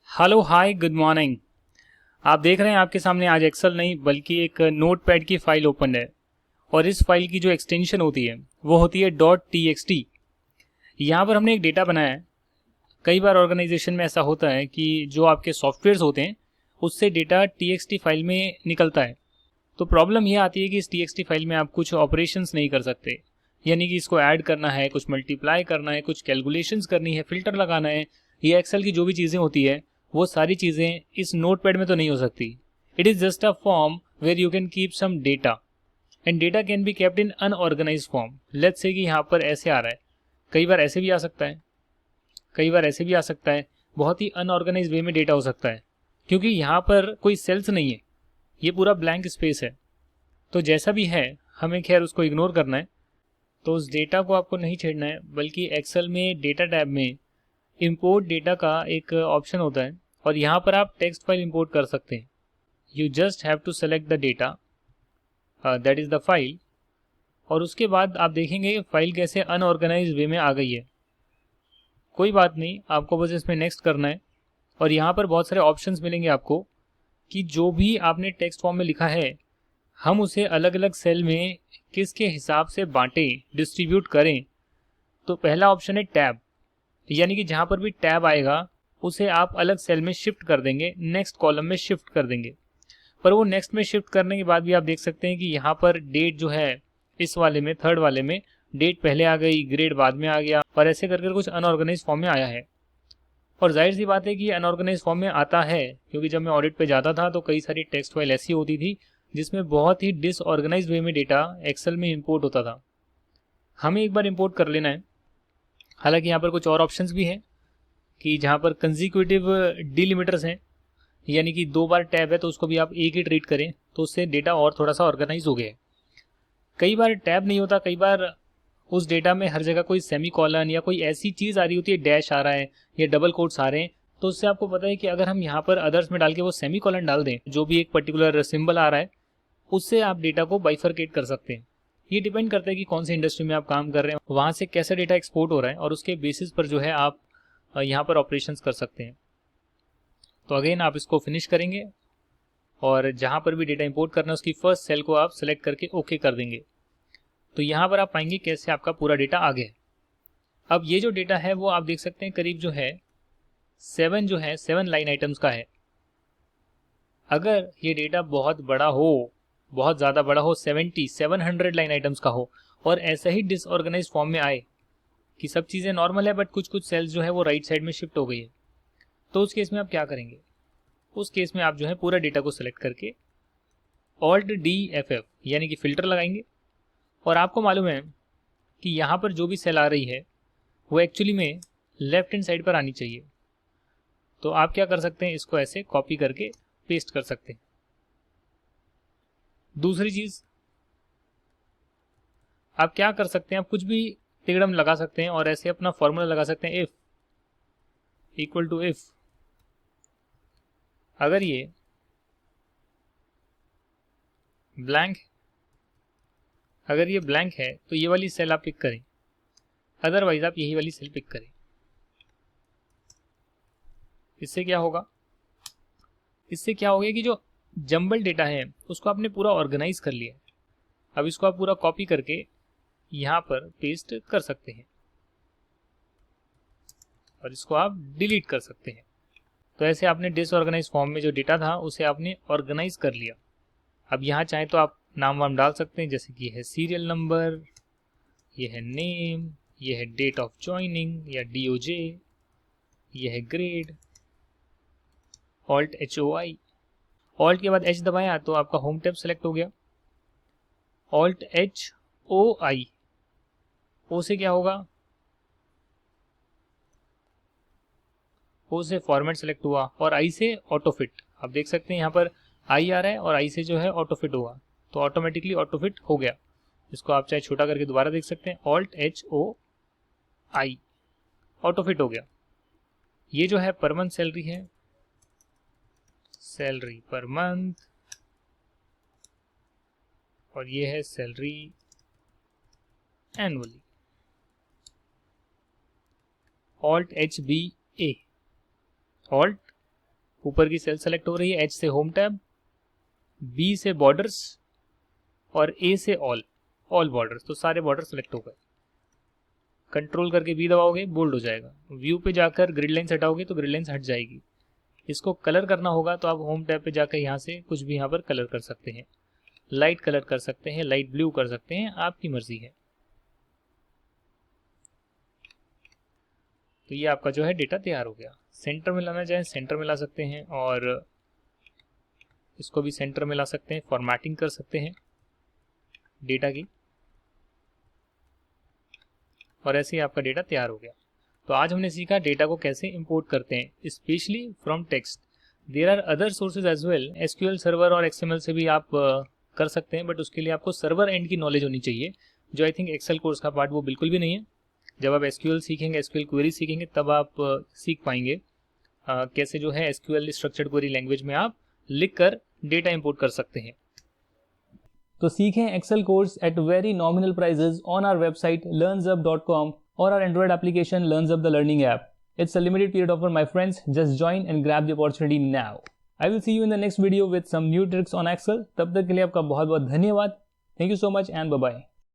Hello hi good morning. आप देख रहे हैं आपके सामने आज एक्सेल नहीं बल्कि एक नोटपैड की फाइल ओपन है। और इस फाइल की जो एक्सटेंशन होती है वो होती है डॉट टी एक्स टी। यहाँ पर हमने एक डेटा बनाया है। कई बार ऑर्गेनाइजेशन में ऐसा होता है कि जो आपके सॉफ्टवेयर्स होते हैं उससे data T x T file में निकलता है। तो प्रॉब्लम यह आती है कि इस टी एक्स टी फाइल में आप कुछ ऑपरेशंस नहीं कर सकते। यानी कि इसको ऐड करना है, कुछ मल्टीप्लाई करना है, कुछ कैलकुलेशंस करनी है, फिल्टर लगाना है। ये एक्सेल की जो भी चीज़ें होती है वो सारी चीज़ें इस नोटपैड में तो नहीं हो सकती। It is just a form where you can keep some data and data can be kept in unorganised form. Let's say कि यहाँ पर ऐसे आ रहा है, कई बार ऐसे भी आ सकता है, कई बार ऐसे भी आ सकता है। बहुत ही अनऑर्गेनाइज वे में डेटा हो सकता है क्योंकि यहाँ पर कोई सेल्स नहीं है, ये पूरा ब्लैंक स्पेस है। तो जैसा भी है हमें खैर उसको इग्नोर करना है। तो उस डेटा को आपको नहीं छेड़ना है बल्कि एक्सेल में डेटा टैब में इंपोर्ट डेटा का एक ऑप्शन होता है और यहाँ पर आप टेक्स्ट फाइल इंपोर्ट कर सकते हैं। You just have to select the data, that is the file. और उसके बाद आप देखेंगे फाइल कैसे अनऑर्गेनाइज वे में आ गई है। कोई बात नहीं, आपको बस इसमें नेक्स्ट करना है। और यहाँ पर बहुत सारे ऑप्शंस मिलेंगे आपको कि जो भी आपने टेक्स्ट फॉर्म में लिखा है हम उसे अलग अलग सेल में किसके हिसाब से बांटें, डिस्ट्रीब्यूट करें। तो पहला ऑप्शन है टैब, यानी कि जहाँ पर भी टैब आएगा उसे आप अलग सेल में शिफ्ट कर देंगे, नेक्स्ट कॉलम में शिफ्ट कर देंगे। पर वो नेक्स्ट में शिफ्ट करने के बाद भी आप देख सकते हैं कि यहाँ पर डेट जो है इस वाले में, थर्ड वाले में डेट पहले आ गई, ग्रेड बाद में आ गया और ऐसे करके कुछ अनऑर्गेनाइज फॉर्म में आया है। और जाहिर सी बात है कि अनऑर्गेनाइज फॉर्म में आता है क्योंकि जब मैं ऑडिट पे जाता था तो कई सारी टेक्स्ट फाइल ऐसी होती थी जिसमें बहुत ही डिसऑर्गेनाइज वे में डेटा एक्सेल में इंपोर्ट होता था। हमें एक बार इंपोर्ट कर लेना है। हालांकि यहाँ पर कुछ और ऑप्शंस भी हैं कि जहाँ पर कंजिक्यूटिव डिलिमिटर्स हैं, यानी कि दो बार टैब है तो उसको भी आप एक ही ट्रीट करें तो उससे डेटा और थोड़ा सा ऑर्गेनाइज हो गया है। कई बार टैब नहीं होता, कई बार उस डेटा में हर जगह कोई सेमी कॉलन या कोई ऐसी चीज़ आ रही होती है, डैश आ रहा है या डबल कोट्स आ रहे हैं। तो उससे आपको पता है कि अगर हम यहाँ पर अदर्स में डाल के वो सेमी कॉलन डाल दें, जो भी एक पर्टिकुलर सिंबल आ रहा है, उससे आप डेटा को बाइफरकेट कर सकते हैं। ये डिपेंड करता है कि कौन सी इंडस्ट्री में आप काम कर रहे हैं, वहाँ से कैसा डेटा एक्सपोर्ट हो रहा है और उसके बेसिस पर जो है आप यहाँ पर ऑपरेशंस कर सकते हैं। तो अगेन आप इसको फिनिश करेंगे और जहाँ पर भी डेटा इंपोर्ट करना है उसकी फर्स्ट सेल को आप सेलेक्ट करके ओके कर देंगे। तो यहाँ पर आप पाएंगे कैसे आपका पूरा डेटा आ गया है। अब ये जो डेटा है वो आप देख सकते हैं करीब जो है 7 लाइन आइटम्स का है। अगर ये डेटा बहुत बड़ा हो, बहुत ज़्यादा बड़ा हो, 700 लाइन आइटम्स का हो और ऐसा ही डिसऑर्गेनाइज फॉर्म में आए कि सब चीज़ें नॉर्मल है बट कुछ कुछ सेल्स जो है वो राइट साइड में शिफ्ट हो गई है, तो उस केस में आप क्या करेंगे? उस केस में आप जो है पूरा डेटा को सेलेक्ट करके ऑल्ट डी एफ एफ यानी कि फिल्टर लगाएंगे। और आपको मालूम है कि यहाँ पर जो भी सेल आ रही है वो एक्चुअली में लेफ्ट हैंड साइड पर आनी चाहिए। तो आप क्या कर सकते हैं, इसको ऐसे कॉपी करके पेस्ट कर सकते हैं। दूसरी चीज़ आप क्या कर सकते हैं, आप कुछ भी तिगड़म लगा सकते हैं और ऐसे अपना फॉर्मूला लगा सकते हैं, इफ इक्वल टू इफ अगर ये ब्लैंक, अगर ये ब्लैंक है तो ये वाली सेल आप पिक करें, अदरवाइज आप यही वाली सेल पिक करें। इससे क्या होगा, इससे क्या होगा कि जो जंबल डेटा है उसको आपने पूरा ऑर्गेनाइज कर लिया। अब इसको आप पूरा कॉपी करके यहाँ पर पेस्ट कर सकते हैं और इसको आप डिलीट कर सकते हैं। तो ऐसे आपने डिसऑर्गेनाइज फॉर्म में जो डेटा था उसे आपने ऑर्गेनाइज कर लिया। अब यहाँ चाहे तो आप नाम वाम डाल सकते हैं, जैसे कि ये है सीरियल नंबर, ये है नेम, ये है डेट ऑफ ज्वाइनिंग या DOJ, ये है ग्रेड, ऑल्ट HOI। ऑल्ट के बाद H दबाया तो आपका होम टैब सेलेक्ट हो गया। ऑल्ट HOI, ओ से क्या होगा, ओ से फॉर्मेट सेलेक्ट हुआ और आई से ऑटोफिट। आप देख सकते हैं यहाँ पर आई आ रहा है और आई से जो है ऑटोफिट हुआ, तो ऑटोमेटिकली ऑटोफिट हो गया। इसको आप चाहे छोटा करके दोबारा देख सकते हैं, ऑल्ट HOI, ऑटोफिट हो गया। ये जो है पर मंथ सैलरी है, सैलरी पर मंथ, और ये है salary annually, alt HBA, alt ऊपर की सेल सेलेक्ट हो रही है, H से होम टैब, B से बॉर्डर्स और A से ऑल बॉर्डर्स, तो सारे बॉर्डर सेलेक्ट हो गए। कंट्रोल करके B दबाओगे, बोल्ड हो जाएगा। व्यू पे जाकर ग्रिड लाइन्स हटाओगे तो ग्रिड लाइन्स हट जाएगी। इसको कलर करना होगा तो आप होम टैब पे जाकर यहाँ से कुछ भी यहाँ पर कलर कर सकते हैं। लाइट कलर कर सकते हैं, लाइट ब्लू कर सकते हैं, आपकी मर्जी है। तो ये आपका जो है डेटा तैयार हो गया। सेंटर में लाना चाहें सेंटर में ला सकते हैं और इसको भी सेंटर में ला सकते हैं, फॉर्मेटिंग कर सकते हैं डेटा की, और ऐसे ही आपका डेटा तैयार हो गया। तो आज हमने सीखा डेटा को कैसे इंपोर्ट करते हैं, specially from text. There are other sources as well, SQL server और एक्सएमएल से भी आप कर सकते हैं, बट उसके लिए आपको सर्वर एंड की नॉलेज होनी चाहिए, जो आई थिंक एक्सेल कोर्स का पार्ट वो बिल्कुल भी नहीं है। जब आप एसक्यूएल सीखेंगे, एसक्यूएल क्वेरी सीखेंगे, तब आप सीख पाएंगे कैसे जो है एसक्यूएल स्ट्रक्चर्ड क्वेरी लैंग्वेज में आप लिखकर डेटा इंपोर्ट कर सकते हैं। तो सीखें Excel course at very nominal prices on our website learnzup.com or our Android application LearnZup the learning app. It's a limited period offer, my friends. Just join and grab the opportunity now. I will see you in the next video with some new tricks on Excel. तब तक के लिए आपका बहुत बहुत धन्यवाद. Thank you so much and bye bye.